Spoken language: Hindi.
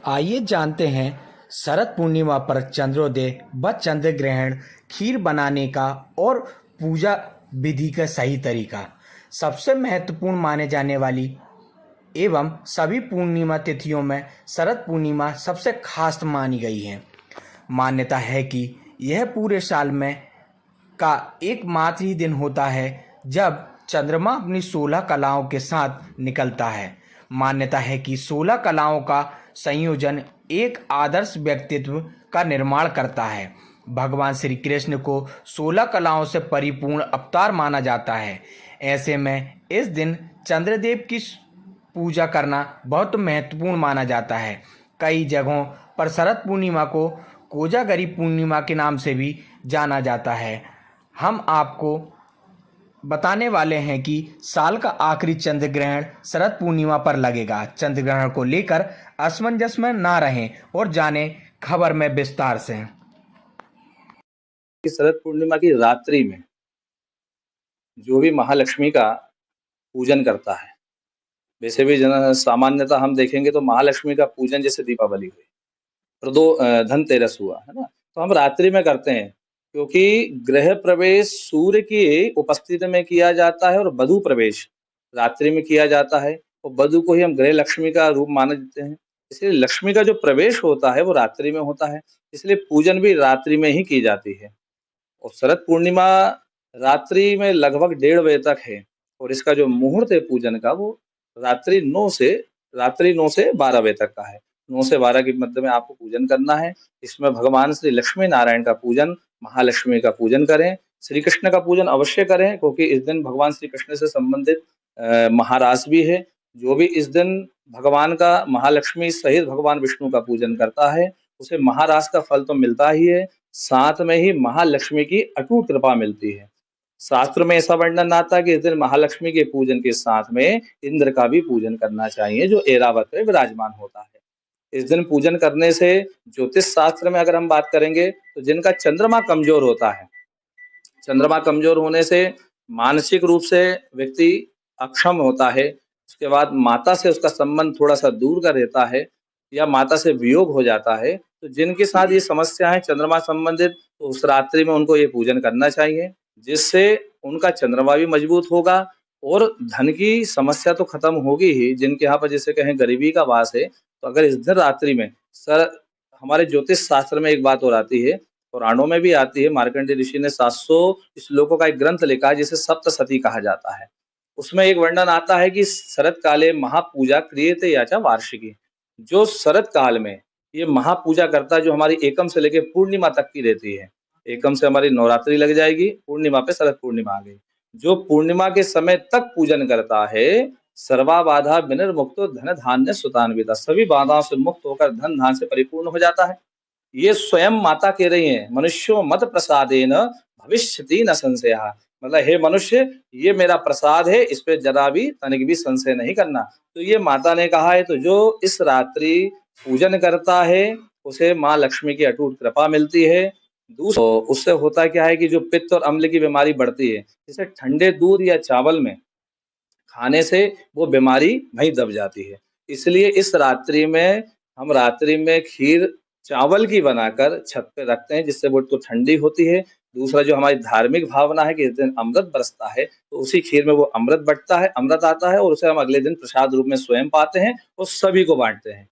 आइए जानते हैं शरद पूर्णिमा पर चंद्रोदय व चंद्र ग्रहण, खीर बनाने का और पूजा विधि का सही तरीका। सबसे महत्वपूर्ण माने जाने वाली एवं सभी पूर्णिमा तिथियों में शरद पूर्णिमा सबसे खास मानी गई है। मान्यता है कि यह पूरे साल में का एकमात्र ही दिन होता है जब चंद्रमा अपनी 16 कलाओं के साथ निकलता है। मान्यता है कि 16 कलाओं का संयोजन एक आदर्श व्यक्तित्व का निर्माण करता है। भगवान श्री कृष्ण को 16 कलाओं से परिपूर्ण अवतार माना जाता है। ऐसे में इस दिन चंद्रदेव की पूजा करना बहुत महत्वपूर्ण माना जाता है। कई जगहों पर शरद पूर्णिमा को कोजागरी पूर्णिमा के नाम से भी जाना जाता है। हम आपको बताने वाले हैं कि साल का आखिरी चंद्र ग्रहण शरद पूर्णिमा पर लगेगा। चंद्र ग्रहण को लेकर असमंजस में ना रहें और जाने खबर में विस्तार से। कि शरद पूर्णिमा की रात्रि में जो भी महालक्ष्मी का पूजन करता है, वैसे भी सामान्यतः हम देखेंगे तो महालक्ष्मी का पूजन जैसे दीपावली हुई, धनतेरस हुआ, है ना? तो हम रात्रि में करते हैं क्योंकि गृह प्रवेश सूर्य की उपस्थिति में किया जाता है और वधु प्रवेश रात्रि में किया जाता है और वधु को ही हम गृह लक्ष्मी का रूप माने देते हैं। इसलिए लक्ष्मी का जो प्रवेश होता है वो रात्रि में होता है, इसलिए पूजन भी रात्रि में ही की जाती है। और शरद पूर्णिमा रात्रि में लगभग 1:30 बजे तक है और इसका जो मुहूर्त है पूजन का वो रात्रि 9 से 12 बजे तक का है। 9 से 12 के मध्य में आपको पूजन करना है। इसमें भगवान श्री लक्ष्मी नारायण का पूजन, महालक्ष्मी का पूजन करें, श्री कृष्ण का पूजन अवश्य करें क्योंकि इस दिन भगवान श्री कृष्ण से संबंधित महारास भी है। जो भी इस दिन भगवान का महालक्ष्मी सहित भगवान विष्णु का पूजन करता है, उसे महारास का फल तो मिलता ही है, साथ में ही महालक्ष्मी की अटूट कृपा मिलती है। शास्त्र में ऐसा वर्णन आता है कि इस दिन महालक्ष्मी के पूजन के साथ में इंद्र का भी पूजन करना चाहिए जो ऐरावत में विराजमान होता है। इस दिन पूजन करने से ज्योतिष शास्त्र में अगर हम बात करेंगे तो जिनका चंद्रमा कमजोर होता है, चंद्रमा कमजोर होने से मानसिक रूप से व्यक्ति अक्षम होता है, उसके बाद माता से उसका संबंध थोड़ा सा दूर का रहता है या माता से वियोग हो जाता है, तो जिनके साथ ये समस्या है चंद्रमा संबंधित, तो उस रात्रि में उनको ये पूजन करना चाहिए जिससे उनका चंद्रमा भी मजबूत होगा और धन की समस्या तो खत्म होगी ही। जिनके यहाँ पर जैसे कहें गरीबी का वास है, तो अगर इस दिन रात्रि में हमारे ज्योतिष शास्त्र में एक बात और आती है, पुराणों में भी आती है, मार्कंडेय ऋषि ने 700 श्लोकों का एक ग्रंथ लिखा है जिसे सप्तशती कहा जाता है। उसमें एक वर्णन आता है कि शरद काले महापूजा क्रियते याचा वार्षिकी, जो शरद काल में ये महापूजा करता है जो हमारी एकम से लेकर पूर्णिमा तक की रहती है। एकम से हमारी नवरात्रि लग जाएगी, पूर्णिमा पे शरद पूर्णिमा आ गई। जो पूर्णिमा के समय तक पूजन करता है, सर्वा बाधा विनिर्मुक्तो धन धान्य सुतान्विता, सभी बाधाओं से मुक्त होकर धन धान से परिपूर्ण हो जाता है। ये स्वयं माता कह रही हैं, मनुष्यो मत प्रसादेन भविष्यति न संशयः, मतलब हे मनुष्य ये मेरा प्रसाद है, इस पे जरा भी तनिक भी संशय नहीं करना। तो ये माता ने कहा है, तो जो इस रात्रि पूजन करता है उसे माँ लक्ष्मी की अटूट कृपा मिलती है। दूसरा उससे होता क्या है कि जो पित्त और अम्ल की बीमारी बढ़ती है, जैसे ठंडे दूध या चावल में खाने से वो बीमारी वहीं दब जाती है। इसलिए इस रात्रि में हम रात्रि में खीर चावल की बनाकर छत पे रखते हैं जिससे वो तो ठंडी होती है। दूसरा जो हमारी धार्मिक भावना है कि इस दिन अमृत बरसता है, तो उसी खीर में वो अमृत बटता है, अमृत आता है और उसे हम अगले दिन प्रसाद रूप में स्वयं पाते हैं और सभी को बांटते हैं।